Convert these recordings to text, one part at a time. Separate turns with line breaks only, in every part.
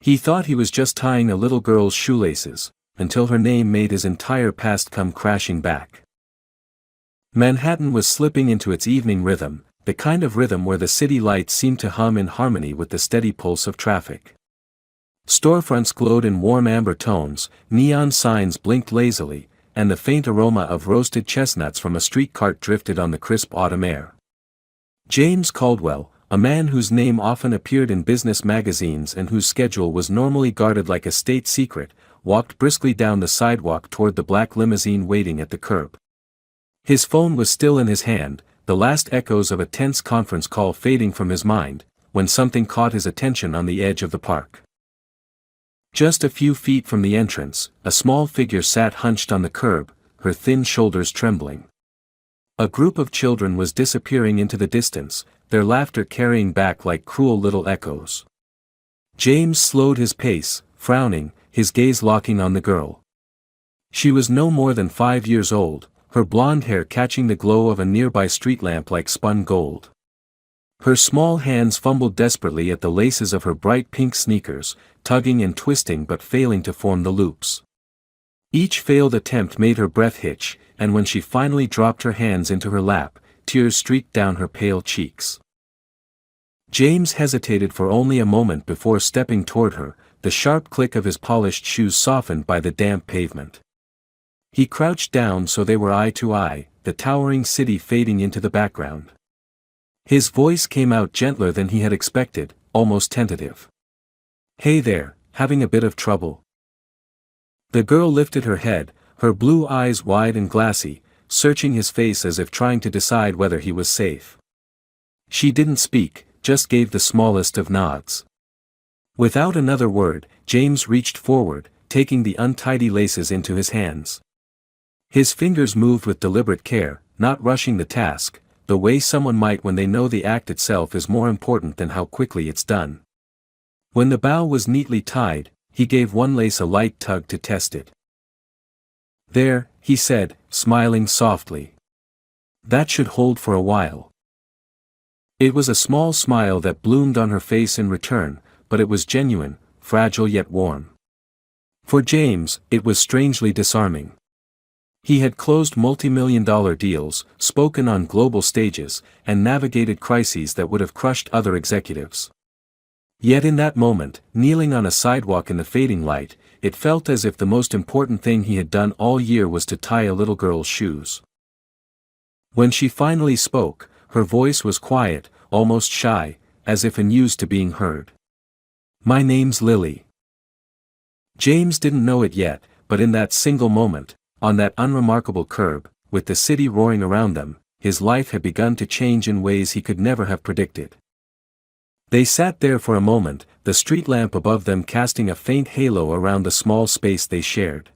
He thought he was just tying a little girl's shoelaces, until her name made his entire past come crashing back. Manhattan was slipping into its evening rhythm, the kind of rhythm where the city lights seemed to hum in harmony with the steady pulse of traffic. Storefronts glowed in warm amber tones, neon signs blinked lazily, and the faint aroma of roasted chestnuts from a street cart drifted on the crisp autumn air. James Caldwell, a man whose name often appeared in business magazines and whose schedule was normally guarded like a state secret, walked briskly down the sidewalk toward the black limousine waiting at the curb. His phone was still in his hand, the last echoes of a tense conference call fading from his mind, when something caught his attention on the edge of the park. Just a few feet from the entrance, a small figure sat hunched on the curb, her thin shoulders trembling. A group of children was disappearing into the distance, their laughter carrying back like cruel little echoes. James slowed his pace, frowning, his gaze locking on the girl. She was no more than 5 years old, her blonde hair catching the glow of a nearby street lamp like spun gold. Her small hands fumbled desperately at the laces of her bright pink sneakers, tugging and twisting but failing to form the loops. Each failed attempt made her breath hitch, and when she finally dropped her hands into her lap, tears streaked down her pale cheeks. James hesitated for only a moment before stepping toward her, the sharp click of his polished shoes softened by the damp pavement. He crouched down so they were eye to eye, the towering city fading into the background. His voice came out gentler than he had expected, almost tentative. "Hey there, having a bit of trouble?" The girl lifted her head, her blue eyes wide and glassy, searching his face as if trying to decide whether he was safe. She didn't speak, just gave the smallest of nods. Without another word, James reached forward, taking the untidy laces into his hands. His fingers moved with deliberate care, not rushing the task, the way someone might when they know the act itself is more important than how quickly it's done. When the bow was neatly tied, he gave one lace a light tug to test it. "There," he said, smiling softly. "That should hold for a while." It was a small smile that bloomed on her face in return, but it was genuine, fragile yet warm. For James, it was strangely disarming. He had closed multi-million-dollar deals, spoken on global stages, and navigated crises that would have crushed other executives. Yet in that moment, kneeling on a sidewalk in the fading light, it felt as if the most important thing he had done all year was to tie a little girl's shoes. When she finally spoke, her voice was quiet, almost shy, as if unused to being heard. "My name's Lily." James didn't know it yet, but in that single moment, on that unremarkable curb, with the city roaring around them, his life had begun to change in ways he could never have predicted. They sat there for a moment, the street lamp above them casting a faint halo around the small space they shared.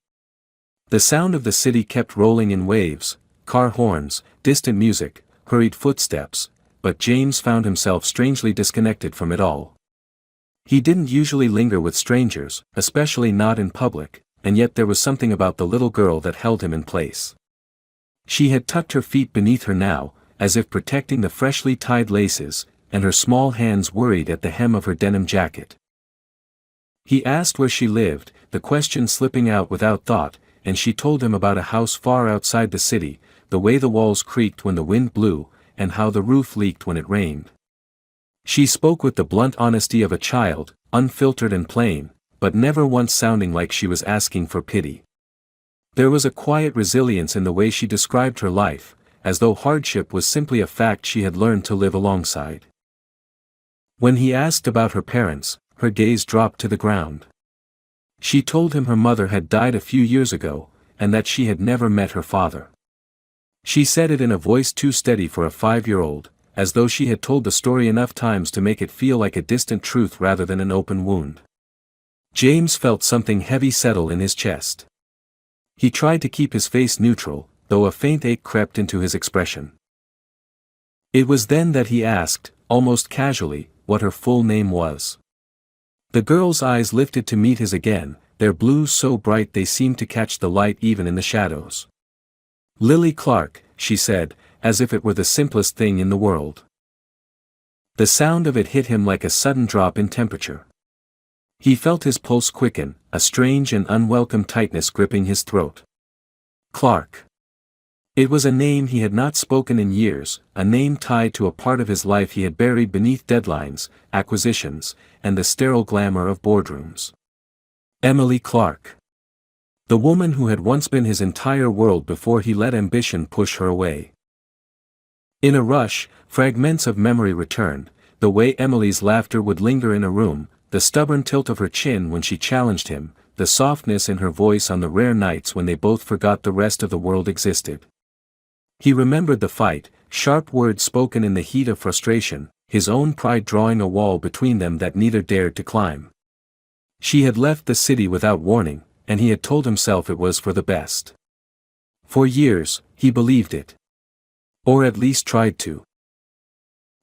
The sound of the city kept rolling in waves, car horns, distant music, hurried footsteps, but James found himself strangely disconnected from it all. He didn't usually linger with strangers, especially not in public, and yet there was something about the little girl that held him in place. She had tucked her feet beneath her now, as if protecting the freshly tied laces, and her small hands worried at the hem of her denim jacket. He asked where she lived, the question slipping out without thought, and she told him about a house far outside the city, the way the walls creaked when the wind blew, and how the roof leaked when it rained. She spoke with the blunt honesty of a child, unfiltered and plain, but never once sounding like she was asking for pity. There was a quiet resilience in the way she described her life, as though hardship was simply a fact she had learned to live alongside. When he asked about her parents, her gaze dropped to the ground. She told him her mother had died a few years ago, and that she had never met her father. She said it in a voice too steady for a 5-year-old, as though she had told the story enough times to make it feel like a distant truth rather than an open wound. James felt something heavy settle in his chest. He tried to keep his face neutral, though a faint ache crept into his expression. It was then that he asked, almost casually, what her full name was. The girl's eyes lifted to meet his again, their blues so bright they seemed to catch the light even in the shadows. "Lily Clark," she said, as if it were the simplest thing in the world. The sound of it hit him like a sudden drop in temperature. He felt his pulse quicken, a strange and unwelcome tightness gripping his throat. Clark. It was a name he had not spoken in years, a name tied to a part of his life he had buried beneath deadlines, acquisitions, and the sterile glamour of boardrooms. Emily Clark. The woman who had once been his entire world before he let ambition push her away. In a rush, fragments of memory returned, the way Emily's laughter would linger in a room, the stubborn tilt of her chin when she challenged him, the softness in her voice on the rare nights when they both forgot the rest of the world existed. He remembered the fight, sharp words spoken in the heat of frustration, his own pride drawing a wall between them that neither dared to climb. She had left the city without warning, and he had told himself it was for the best. For years, he believed it. Or at least tried to.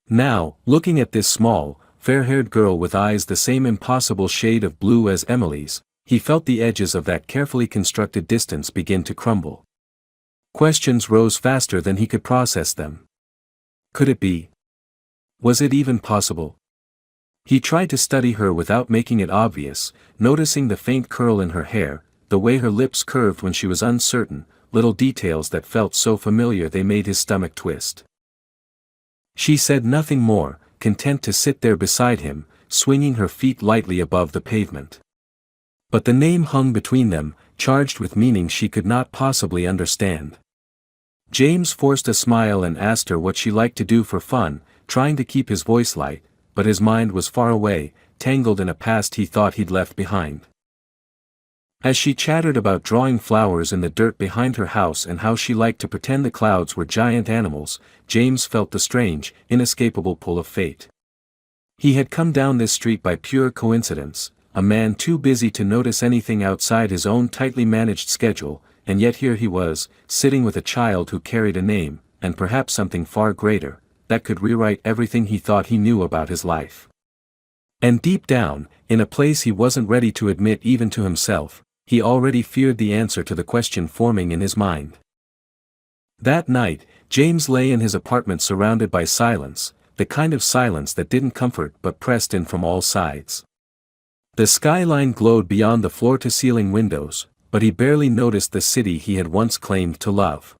Now, looking at this small, fair-haired girl with eyes the same impossible shade of blue as Emily's, he felt the edges of that carefully constructed distance begin to crumble. Questions rose faster than he could process them. Could it be? Was it even possible? He tried to study her without making it obvious, noticing the faint curl in her hair, the way her lips curved when she was uncertain, little details that felt so familiar they made his stomach twist. She said nothing more, content to sit there beside him, swinging her feet lightly above the pavement. But the name hung between them, charged with meaning she could not possibly understand. James forced a smile and asked her what she liked to do for fun, trying to keep his voice light, but his mind was far away, tangled in a past he thought he'd left behind. As she chattered about drawing flowers in the dirt behind her house and how she liked to pretend the clouds were giant animals, James felt the strange, inescapable pull of fate. He had come down this street by pure coincidence, a man too busy to notice anything outside his own tightly managed schedule, and yet here he was, sitting with a child who carried a name, and perhaps something far greater, that could rewrite everything he thought he knew about his life. And deep down, in a place he wasn't ready to admit even to himself, he already feared the answer to the question forming in his mind. That night, James lay in his apartment surrounded by silence, the kind of silence that didn't comfort but pressed in from all sides. The skyline glowed beyond the floor-to-ceiling windows, but he barely noticed the city he had once claimed to love.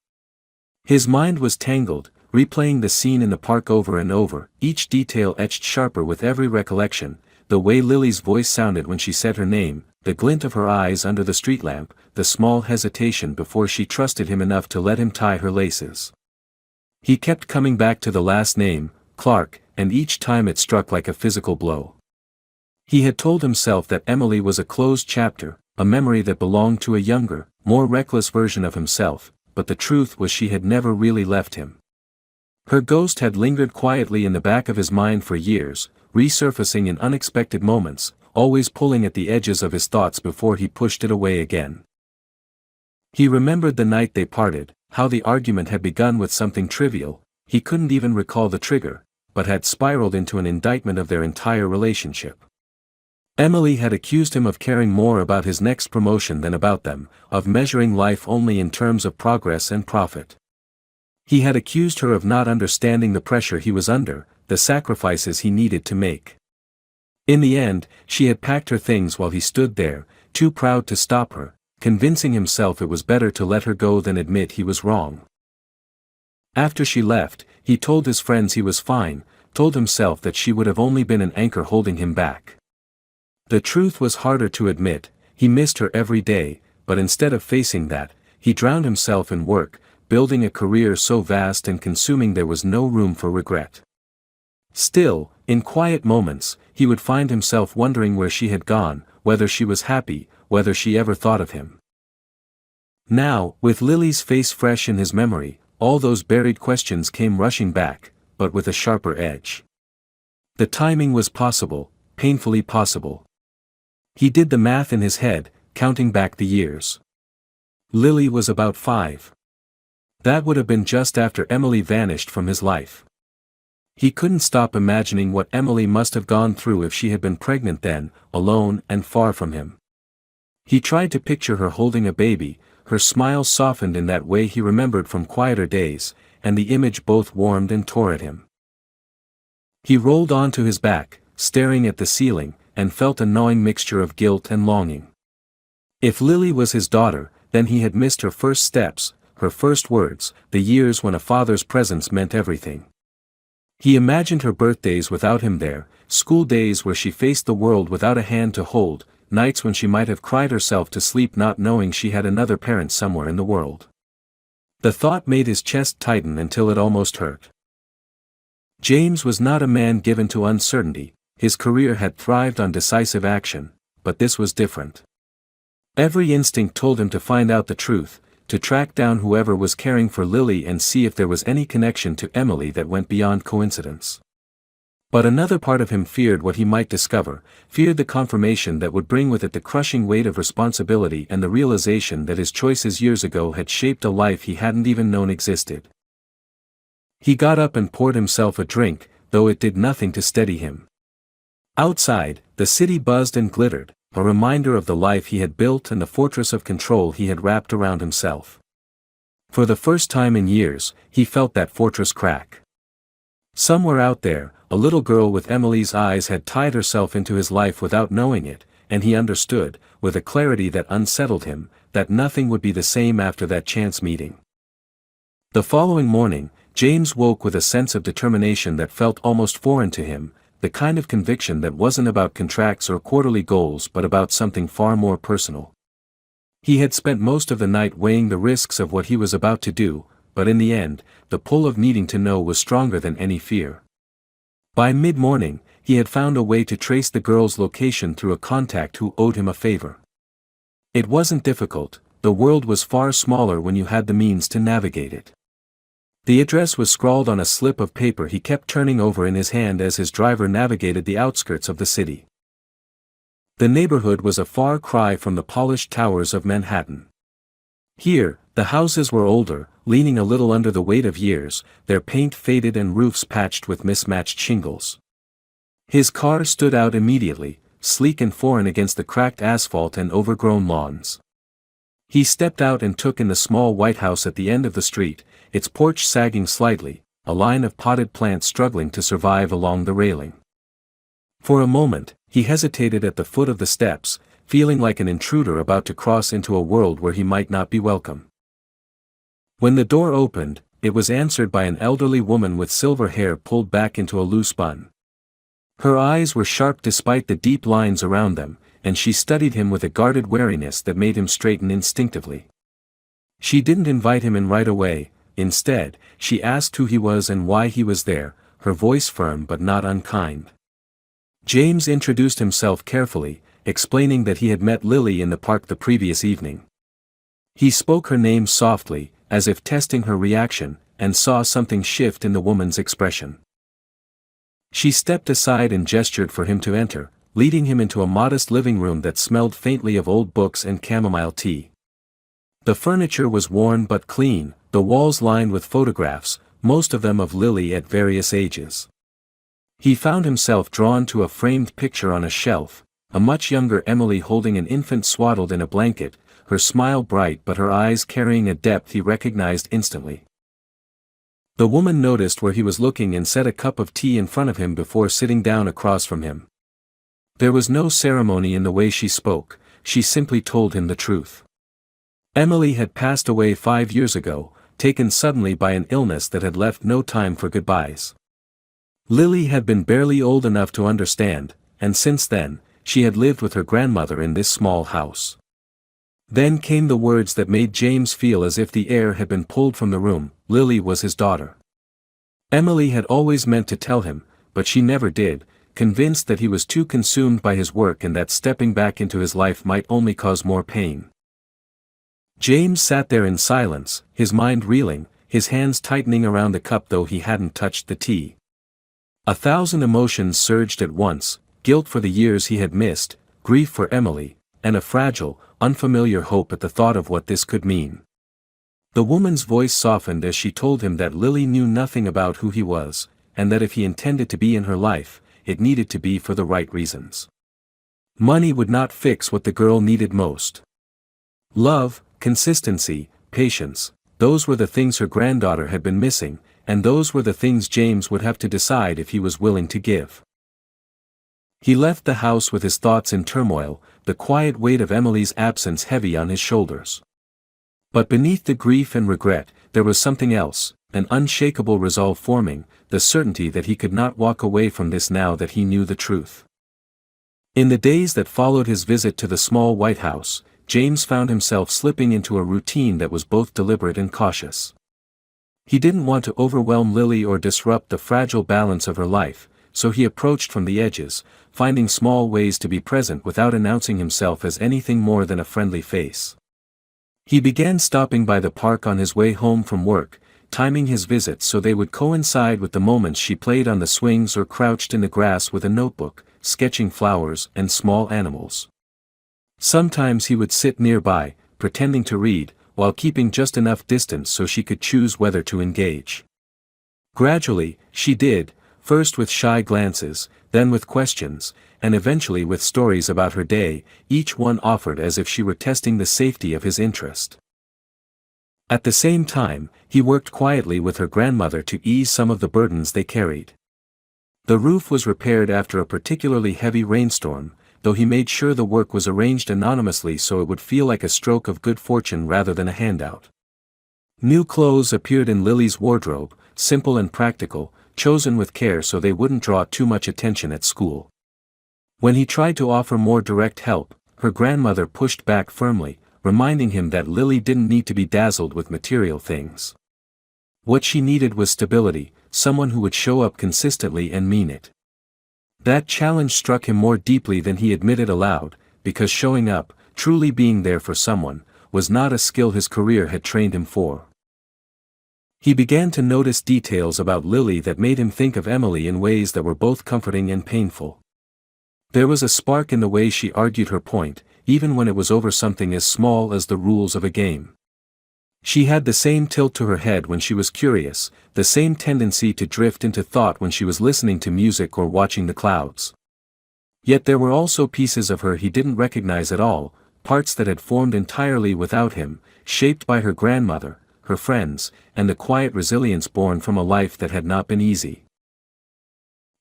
His mind was tangled, replaying the scene in the park over and over, each detail etched sharper with every recollection, the way Lily's voice sounded when she said her name, the glint of her eyes under the street lamp, the small hesitation before she trusted him enough to let him tie her laces. He kept coming back to the last name, Clark, and each time it struck like a physical blow. He had told himself that Emily was a closed chapter, a memory that belonged to a younger, more reckless version of himself, but the truth was she had never really left him. Her ghost had lingered quietly in the back of his mind for years, resurfacing in unexpected moments, always pulling at the edges of his thoughts before he pushed it away again. He remembered the night they parted, how the argument had begun with something trivial, he couldn't even recall the trigger, but had spiraled into an indictment of their entire relationship. Emily had accused him of caring more about his next promotion than about them, of measuring life only in terms of progress and profit. He had accused her of not understanding the pressure he was under, the sacrifices he needed to make. In the end, she had packed her things while he stood there, too proud to stop her, convincing himself it was better to let her go than admit he was wrong. After she left, he told his friends he was fine, told himself that she would have only been an anchor holding him back. The truth was harder to admit, he missed her every day, but instead of facing that, he drowned himself in work, building a career so vast and consuming there was no room for regret. Still, in quiet moments, he would find himself wondering where she had gone, whether she was happy, whether she ever thought of him. Now, with Lily's face fresh in his memory, all those buried questions came rushing back, but with a sharper edge. The timing was possible, painfully possible. He did the math in his head, counting back the years. Lily was about 5. That would have been just after Emily vanished from his life. He couldn't stop imagining what Emily must have gone through if she had been pregnant then, alone and far from him. He tried to picture her holding a baby, her smile softened in that way he remembered from quieter days, and the image both warmed and tore at him. He rolled onto his back, staring at the ceiling, and felt a gnawing mixture of guilt and longing. If Lily was his daughter, then he had missed her first steps, her first words, the years when a father's presence meant everything. He imagined her birthdays without him there, school days where she faced the world without a hand to hold, nights when she might have cried herself to sleep not knowing she had another parent somewhere in the world. The thought made his chest tighten until it almost hurt. James was not a man given to uncertainty, his career had thrived on decisive action, but this was different. Every instinct told him to find out the truth, to track down whoever was caring for Lily and see if there was any connection to Emily that went beyond coincidence. But another part of him feared what he might discover, feared the confirmation that would bring with it the crushing weight of responsibility and the realization that his choices years ago had shaped a life he hadn't even known existed. He got up and poured himself a drink, though it did nothing to steady him. Outside, the city buzzed and glittered, a reminder of the life he had built and the fortress of control he had wrapped around himself. For the first time in years, he felt that fortress crack. Somewhere out there, a little girl with Emily's eyes had tied herself into his life without knowing it, and he understood, with a clarity that unsettled him, that nothing would be the same after that chance meeting. The following morning, James woke with a sense of determination that felt almost foreign to him, the kind of conviction that wasn't about contracts or quarterly goals but about something far more personal. He had spent most of the night weighing the risks of what he was about to do, but in the end, the pull of needing to know was stronger than any fear. By mid-morning, he had found a way to trace the girl's location through a contact who owed him a favor. It wasn't difficult, the world was far smaller when you had the means to navigate it. The address was scrawled on a slip of paper he kept turning over in his hand as his driver navigated the outskirts of the city. The neighborhood was a far cry from the polished towers of Manhattan. Here, the houses were older, leaning a little under the weight of years, their paint faded and roofs patched with mismatched shingles. His car stood out immediately, sleek and foreign against the cracked asphalt and overgrown lawns. He stepped out and took in the small white house at the end of the street, its porch sagging slightly, a line of potted plants struggling to survive along the railing. For a moment, he hesitated at the foot of the steps, feeling like an intruder about to cross into a world where he might not be welcome. When the door opened, it was answered by an elderly woman with silver hair pulled back into a loose bun. Her eyes were sharp despite the deep lines around them, and she studied him with a guarded wariness that made him straighten instinctively. She didn't invite him in right away. Instead, she asked who he was and why he was there, her voice firm but not unkind. James introduced himself carefully, explaining that he had met Lily in the park the previous evening. He spoke her name softly, as if testing her reaction, and saw something shift in the woman's expression. She stepped aside and gestured for him to enter, leading him into a modest living room that smelled faintly of old books and chamomile tea. The furniture was worn but clean, the walls lined with photographs, most of them of Lily at various ages. He found himself drawn to a framed picture on a shelf, a much younger Emily holding an infant swaddled in a blanket, her smile bright but her eyes carrying a depth he recognized instantly. The woman noticed where he was looking and set a cup of tea in front of him before sitting down across from him. There was no ceremony in the way she spoke, she simply told him the truth. Emily had passed away 5 years ago, taken suddenly by an illness that had left no time for goodbyes. Lily had been barely old enough to understand, and since then, she had lived with her grandmother in this small house. Then came the words that made James feel as if the air had been pulled from the room. Lily was his daughter. Emily had always meant to tell him, but she never did, convinced that he was too consumed by his work and that stepping back into his life might only cause more pain. James sat there in silence, his mind reeling, his hands tightening around the cup though he hadn't touched the tea. 1,000 emotions surged at once, guilt for the years he had missed, grief for Emily, and a fragile, unfamiliar hope at the thought of what this could mean. The woman's voice softened as she told him that Lily knew nothing about who he was, and that if he intended to be in her life, it needed to be for the right reasons. Money would not fix what the girl needed most. Love, consistency, patience, those were the things her granddaughter had been missing, and those were the things James would have to decide if he was willing to give. He left the house with his thoughts in turmoil, the quiet weight of Emily's absence heavy on his shoulders. But beneath the grief and regret, there was something else, an unshakable resolve forming, the certainty that he could not walk away from this now that he knew the truth. In the days that followed his visit to the small white house, James found himself slipping into a routine that was both deliberate and cautious. He didn't want to overwhelm Lily or disrupt the fragile balance of her life, so he approached from the edges, finding small ways to be present without announcing himself as anything more than a friendly face. He began stopping by the park on his way home from work, timing his visits so they would coincide with the moments she played on the swings or crouched in the grass with a notebook, sketching flowers and small animals. Sometimes he would sit nearby, pretending to read, while keeping just enough distance so she could choose whether to engage. Gradually, she did, first with shy glances, then with questions, and eventually with stories about her day, each one offered as if she were testing the safety of his interest. At the same time, he worked quietly with her grandmother to ease some of the burdens they carried. The roof was repaired after a particularly heavy rainstorm, though he made sure the work was arranged anonymously so it would feel like a stroke of good fortune rather than a handout. New clothes appeared in Lily's wardrobe, simple and practical, chosen with care so they wouldn't draw too much attention at school. When he tried to offer more direct help, her grandmother pushed back firmly, reminding him that Lily didn't need to be dazzled with material things. What she needed was stability, someone who would show up consistently and mean it. That challenge struck him more deeply than he admitted aloud, because showing up, truly being there for someone, was not a skill his career had trained him for. He began to notice details about Lily that made him think of Emily in ways that were both comforting and painful. There was a spark in the way she argued her point, even when it was over something as small as the rules of a game. She had the same tilt to her head when she was curious, the same tendency to drift into thought when she was listening to music or watching the clouds. Yet there were also pieces of her he didn't recognize at all, parts that had formed entirely without him, shaped by her grandmother, her friends, and the quiet resilience born from a life that had not been easy.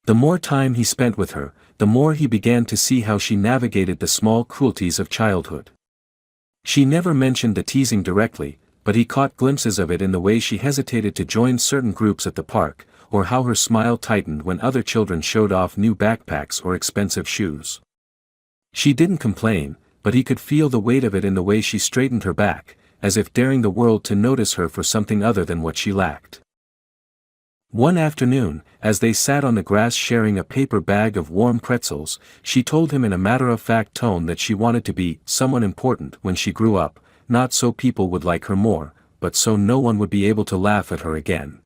The more time he spent with her, the more he began to see how she navigated the small cruelties of childhood. She never mentioned the teasing directly, but he caught glimpses of it in the way she hesitated to join certain groups at the park, or how her smile tightened when other children showed off new backpacks or expensive shoes. She didn't complain, but he could feel the weight of it in the way she straightened her back, as if daring the world to notice her for something other than what she lacked. One afternoon, as they sat on the grass sharing a paper bag of warm pretzels, she told him in a matter-of-fact tone that she wanted to be someone important when she grew up, not so people would like her more, but so no one would be able to laugh at her again.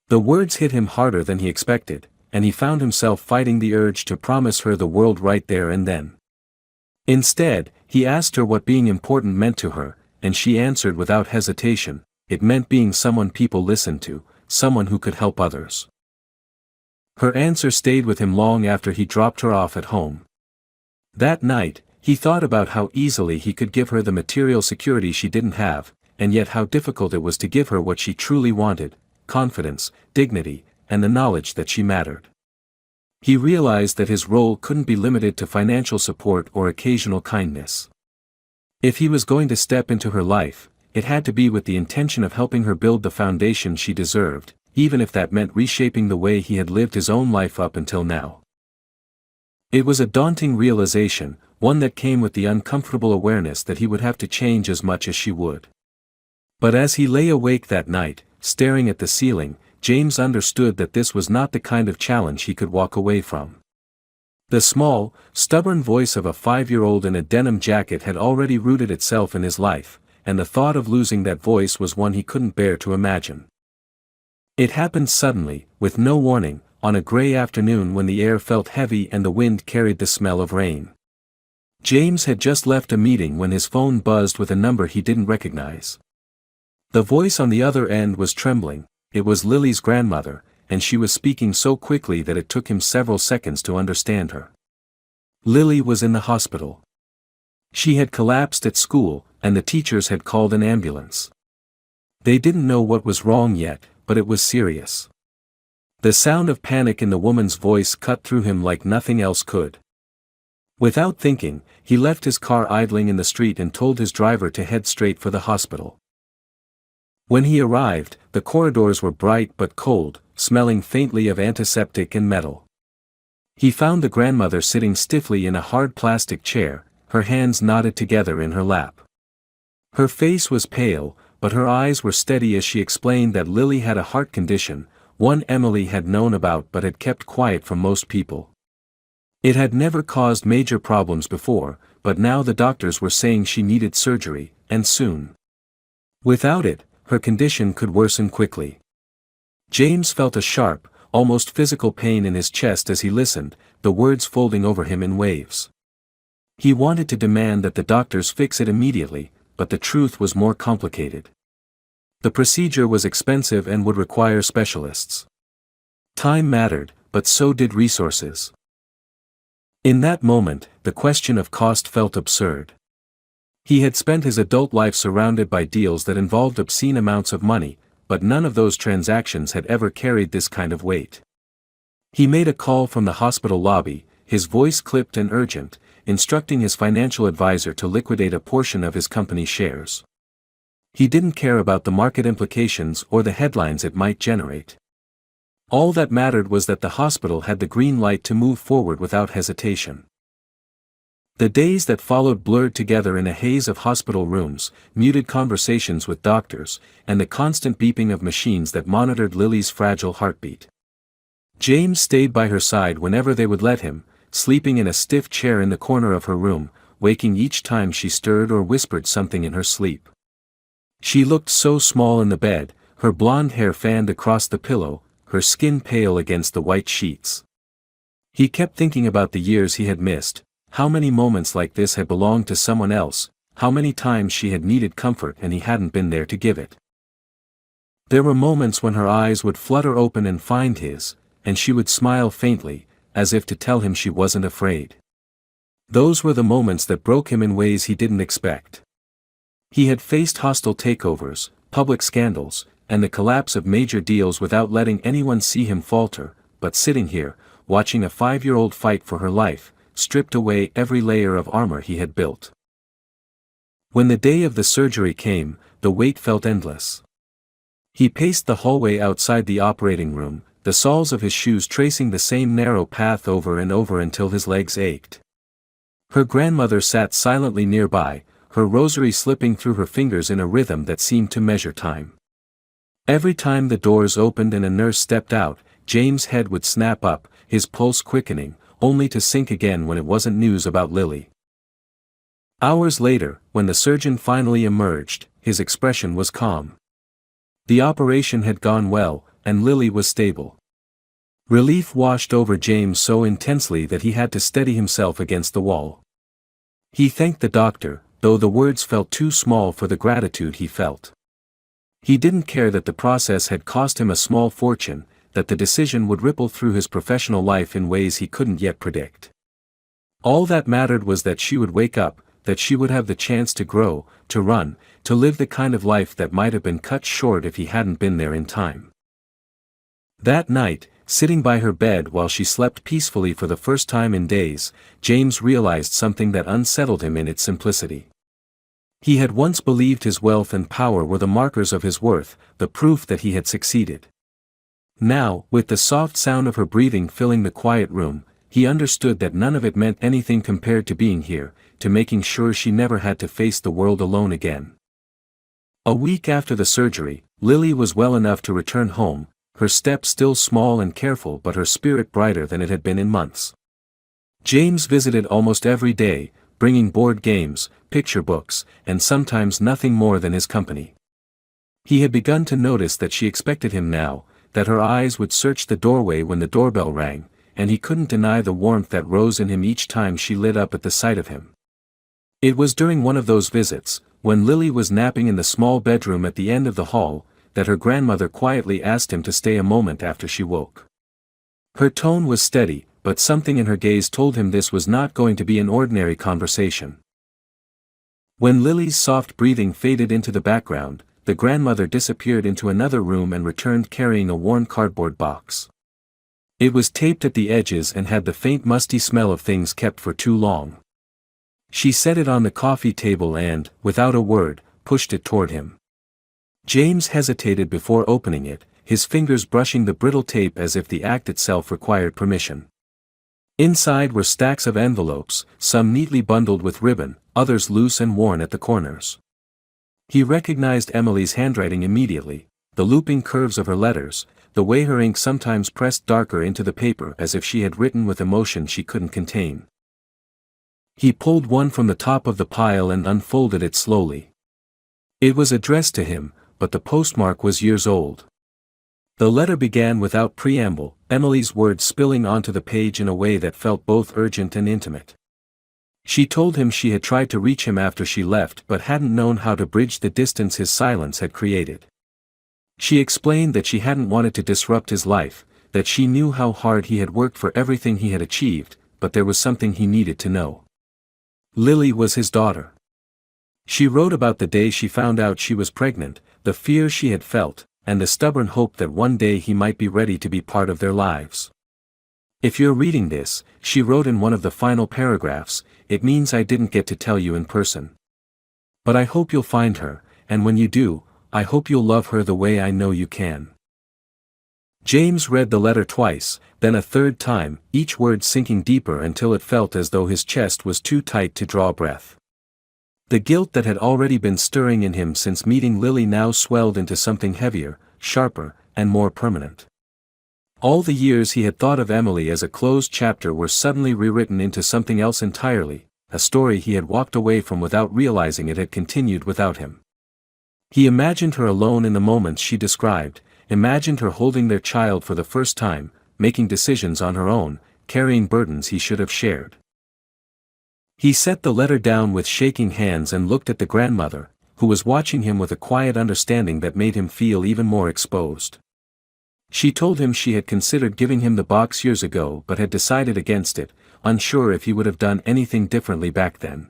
The words hit him harder than he expected, and he found himself fighting the urge to promise her the world right there and then. Instead, he asked her what being important meant to her, and she answered without hesitation, it meant being someone people listened to, someone who could help others. Her answer stayed with him long after he dropped her off at home. That night, he thought about how easily he could give her the material security she didn't have, and yet how difficult it was to give her what she truly wanted, confidence, dignity, and the knowledge that she mattered. He realized that his role couldn't be limited to financial support or occasional kindness. If he was going to step into her life, it had to be with the intention of helping her build the foundation she deserved, even if that meant reshaping the way he had lived his own life up until now. It was a daunting realization, one that came with the uncomfortable awareness that he would have to change as much as she would. But as he lay awake that night, staring at the ceiling, James understood that this was not the kind of challenge he could walk away from. The small, stubborn voice of a 5-year-old in a denim jacket had already rooted itself in his life, and the thought of losing that voice was one he couldn't bear to imagine. It happened suddenly, with no warning, on a gray afternoon when the air felt heavy and the wind carried the smell of rain. James had just left a meeting when his phone buzzed with a number he didn't recognize. The voice on the other end was trembling. It was Lily's grandmother, and she was speaking so quickly that it took him several seconds to understand her. Lily was in the hospital. She had collapsed at school, and the teachers had called an ambulance. They didn't know what was wrong yet, but it was serious. The sound of panic in the woman's voice cut through him like nothing else could. Without thinking, he left his car idling in the street and told his driver to head straight for the hospital. When he arrived, the corridors were bright but cold, smelling faintly of antiseptic and metal. He found the grandmother sitting stiffly in a hard plastic chair, her hands knotted together in her lap. Her face was pale, but her eyes were steady as she explained that Lily had a heart condition, one Emily had known about but had kept quiet from most people. It had never caused major problems before, but now the doctors were saying she needed surgery, and soon. Without it, her condition could worsen quickly. James felt a sharp, almost physical pain in his chest as he listened, the words folding over him in waves. He wanted to demand that the doctors fix it immediately, but the truth was more complicated. The procedure was expensive and would require specialists. Time mattered, but so did resources. In that moment, the question of cost felt absurd. He had spent his adult life surrounded by deals that involved obscene amounts of money, but none of those transactions had ever carried this kind of weight. He made a call from the hospital lobby, his voice clipped and urgent, instructing his financial advisor to liquidate a portion of his company's shares. He didn't care about the market implications or the headlines it might generate. All that mattered was that the hospital had the green light to move forward without hesitation. The days that followed blurred together in a haze of hospital rooms, muted conversations with doctors, and the constant beeping of machines that monitored Lily's fragile heartbeat. James stayed by her side whenever they would let him, sleeping in a stiff chair in the corner of her room, waking each time she stirred or whispered something in her sleep. She looked so small in the bed, her blonde hair fanned across the pillow, her skin pale against the white sheets. He kept thinking about the years he had missed, how many moments like this had belonged to someone else, how many times she had needed comfort and he hadn't been there to give it. There were moments when her eyes would flutter open and find his, and she would smile faintly, as if to tell him she wasn't afraid. Those were the moments that broke him in ways he didn't expect. He had faced hostile takeovers, public scandals, and the collapse of major deals without letting anyone see him falter, but sitting here, watching a 5-year-old fight for her life, stripped away every layer of armor he had built. When the day of the surgery came, the wait felt endless. He paced the hallway outside the operating room, the soles of his shoes tracing the same narrow path over and over until his legs ached. Her grandmother sat silently nearby, her rosary slipping through her fingers in a rhythm that seemed to measure time. Every time the doors opened and a nurse stepped out, James' head would snap up, his pulse quickening, only to sink again when it wasn't news about Lily. Hours later, when the surgeon finally emerged, his expression was calm. The operation had gone well, and Lily was stable. Relief washed over James so intensely that he had to steady himself against the wall. He thanked the doctor, though the words felt too small for the gratitude he felt. He didn't care that the process had cost him a small fortune, that the decision would ripple through his professional life in ways he couldn't yet predict. All that mattered was that she would wake up, that she would have the chance to grow, to run, to live the kind of life that might have been cut short if he hadn't been there in time. That night, sitting by her bed while she slept peacefully for the first time in days, James realized something that unsettled him in its simplicity. He had once believed his wealth and power were the markers of his worth, the proof that he had succeeded. Now, with the soft sound of her breathing filling the quiet room, he understood that none of it meant anything compared to being here, to making sure she never had to face the world alone again. A week after the surgery, Lily was well enough to return home, her step still small and careful but her spirit brighter than it had been in months. James visited almost every day, bringing board games, picture books, and sometimes nothing more than his company. He had begun to notice that she expected him now, that her eyes would search the doorway when the doorbell rang, and he couldn't deny the warmth that rose in him each time she lit up at the sight of him. It was during one of those visits, when Lily was napping in the small bedroom at the end of the hall, that her grandmother quietly asked him to stay a moment after she woke. Her tone was steady, but something in her gaze told him this was not going to be an ordinary conversation. When Lily's soft breathing faded into the background, the grandmother disappeared into another room and returned carrying a worn cardboard box. It was taped at the edges and had the faint musty smell of things kept for too long. She set it on the coffee table and, without a word, pushed it toward him. James hesitated before opening it, his fingers brushing the brittle tape as if the act itself required permission. Inside were stacks of envelopes, some neatly bundled with ribbon, others loose and worn at the corners. He recognized Emily's handwriting immediately, the looping curves of her letters, the way her ink sometimes pressed darker into the paper as if she had written with emotion she couldn't contain. He pulled one from the top of the pile and unfolded it slowly. It was addressed to him, but the postmark was years old. The letter began without preamble, Emily's words spilling onto the page in a way that felt both urgent and intimate. She told him she had tried to reach him after she left but hadn't known how to bridge the distance his silence had created. She explained that she hadn't wanted to disrupt his life, that she knew how hard he had worked for everything he had achieved, but there was something he needed to know. Lily was his daughter. She wrote about the day she found out she was pregnant, the fear she had felt, and the stubborn hope that one day he might be ready to be part of their lives. "If you're reading this," she wrote in one of the final paragraphs, "it means I didn't get to tell you in person. But I hope you'll find her, and when you do, I hope you'll love her the way I know you can." James read the letter twice, then a third time, each word sinking deeper until it felt as though his chest was too tight to draw breath. The guilt that had already been stirring in him since meeting Lily now swelled into something heavier, sharper, and more permanent. All the years he had thought of Emily as a closed chapter were suddenly rewritten into something else entirely, a story he had walked away from without realizing it had continued without him. He imagined her alone in the moments she described, imagined her holding their child for the first time, making decisions on her own, carrying burdens he should have shared. He set the letter down with shaking hands and looked at the grandmother, who was watching him with a quiet understanding that made him feel even more exposed. She told him she had considered giving him the box years ago but had decided against it, unsure if he would have done anything differently back then.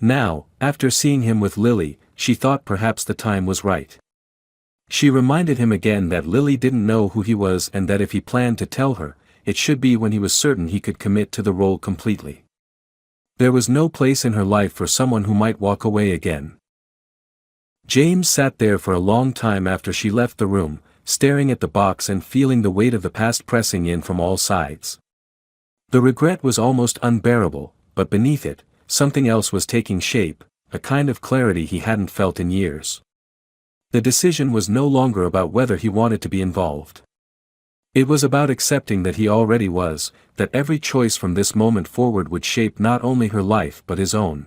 Now, after seeing him with Lily, she thought perhaps the time was right. She reminded him again that Lily didn't know who he was and that if he planned to tell her, it should be when he was certain he could commit to the role completely. There was no place in her life for someone who might walk away again. James sat there for a long time after she left the room, staring at the box and feeling the weight of the past pressing in from all sides. The regret was almost unbearable, but beneath it, something else was taking shape, a kind of clarity he hadn't felt in years. The decision was no longer about whether he wanted to be involved. It was about accepting that he already was, that every choice from this moment forward would shape not only her life but his own.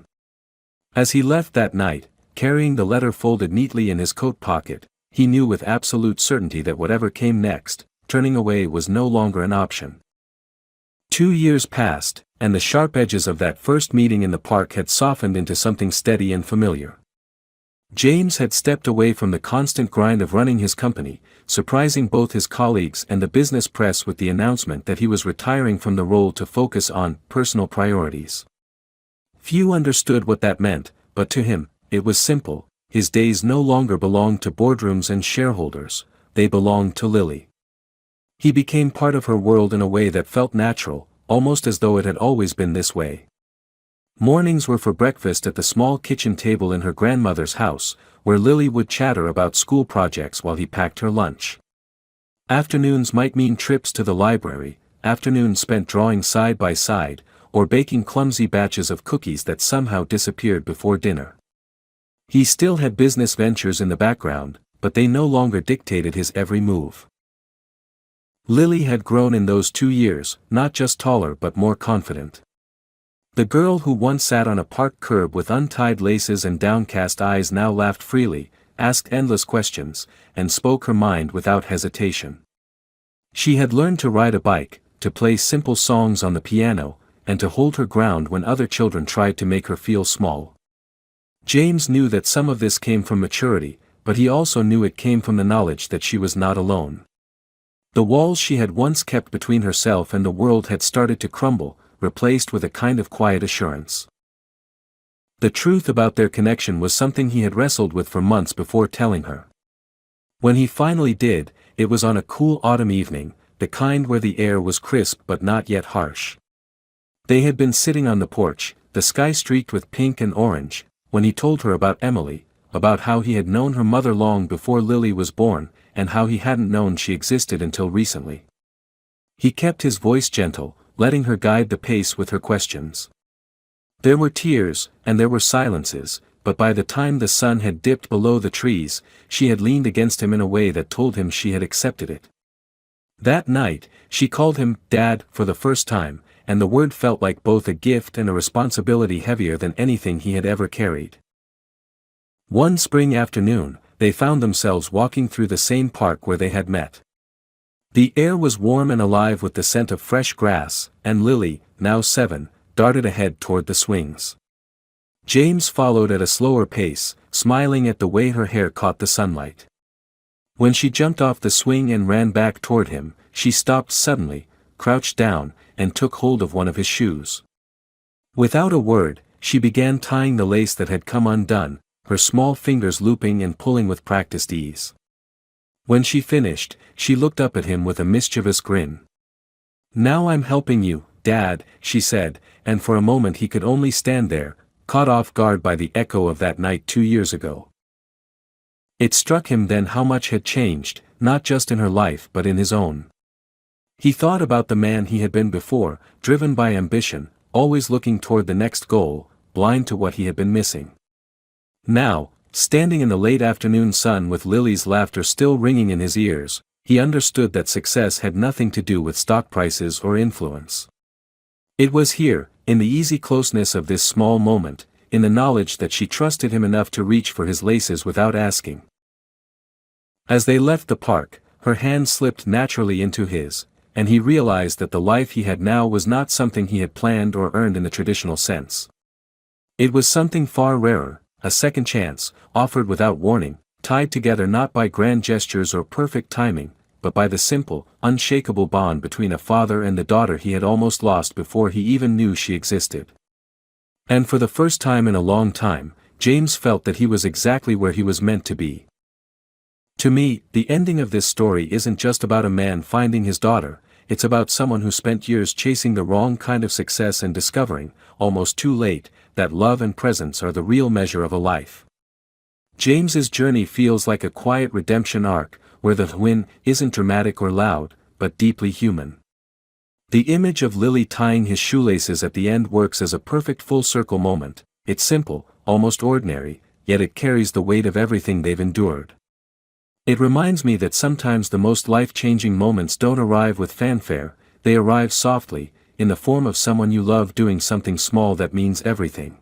As he left that night, carrying the letter folded neatly in his coat pocket, he knew with absolute certainty that whatever came next, turning away was no longer an option. 2 years passed, and the sharp edges of that first meeting in the park had softened into something steady and familiar. James had stepped away from the constant grind of running his company, surprising both his colleagues and the business press with the announcement that he was retiring from the role to focus on personal priorities. Few understood what that meant, but to him, it was simple. His days no longer belonged to boardrooms and shareholders, they belonged to Lily. He became part of her world in a way that felt natural, almost as though it had always been this way. Mornings were for breakfast at the small kitchen table in her grandmother's house, where Lily would chatter about school projects while he packed her lunch. Afternoons might mean trips to the library, afternoons spent drawing side by side, or baking clumsy batches of cookies that somehow disappeared before dinner. He still had business ventures in the background, but they no longer dictated his every move. Lily had grown in those 2 years, not just taller but more confident. The girl who once sat on a park curb with untied laces and downcast eyes now laughed freely, asked endless questions, and spoke her mind without hesitation. She had learned to ride a bike, to play simple songs on the piano, and to hold her ground when other children tried to make her feel small. James knew that some of this came from maturity, but he also knew it came from the knowledge that she was not alone. The walls she had once kept between herself and the world had started to crumble, replaced with a kind of quiet assurance. The truth about their connection was something he had wrestled with for months before telling her. When he finally did, it was on a cool autumn evening, the kind where the air was crisp but not yet harsh. They had been sitting on the porch, the sky streaked with pink and orange, when he told her about Emily, about how he had known her mother long before Lily was born, and how he hadn't known she existed until recently. He kept his voice gentle, letting her guide the pace with her questions. There were tears, and there were silences, but by the time the sun had dipped below the trees, she had leaned against him in a way that told him she had accepted it. That night, she called him Dad for the first time, and the word felt like both a gift and a responsibility heavier than anything he had ever carried. One spring afternoon, they found themselves walking through the same park where they had met. The air was warm and alive with the scent of fresh grass, and Lily, now 7, darted ahead toward the swings. James followed at a slower pace, smiling at the way her hair caught the sunlight. When she jumped off the swing and ran back toward him, she stopped suddenly, crouched down, and took hold of one of his shoes. Without a word, she began tying the lace that had come undone, her small fingers looping and pulling with practiced ease. When she finished, she looked up at him with a mischievous grin. "Now I'm helping you, Dad," she said, and for a moment he could only stand there, caught off guard by the echo of that night 2 years ago. It struck him then how much had changed, not just in her life but in his own. He thought about the man he had been before, driven by ambition, always looking toward the next goal, blind to what he had been missing. Now, standing in the late afternoon sun with Lily's laughter still ringing in his ears, he understood that success had nothing to do with stock prices or influence. It was here, in the easy closeness of this small moment, in the knowledge that she trusted him enough to reach for his laces without asking. As they left the park, her hand slipped naturally into his, and he realized that the life he had now was not something he had planned or earned in the traditional sense. It was something far rarer, a second chance, offered without warning, tied together not by grand gestures or perfect timing, but by the simple, unshakable bond between a father and the daughter he had almost lost before he even knew she existed. And for the first time in a long time, James felt that he was exactly where he was meant to be. To me, the ending of this story isn't just about a man finding his daughter, it's about someone who spent years chasing the wrong kind of success and discovering, almost too late, that love and presence are the real measure of a life. James's journey feels like a quiet redemption arc, where the win isn't dramatic or loud, but deeply human. The image of Lily tying his shoelaces at the end works as a perfect full-circle moment. It's simple, almost ordinary, yet it carries the weight of everything they've endured. It reminds me that sometimes the most life-changing moments don't arrive with fanfare, they arrive softly, in the form of someone you love doing something small that means everything.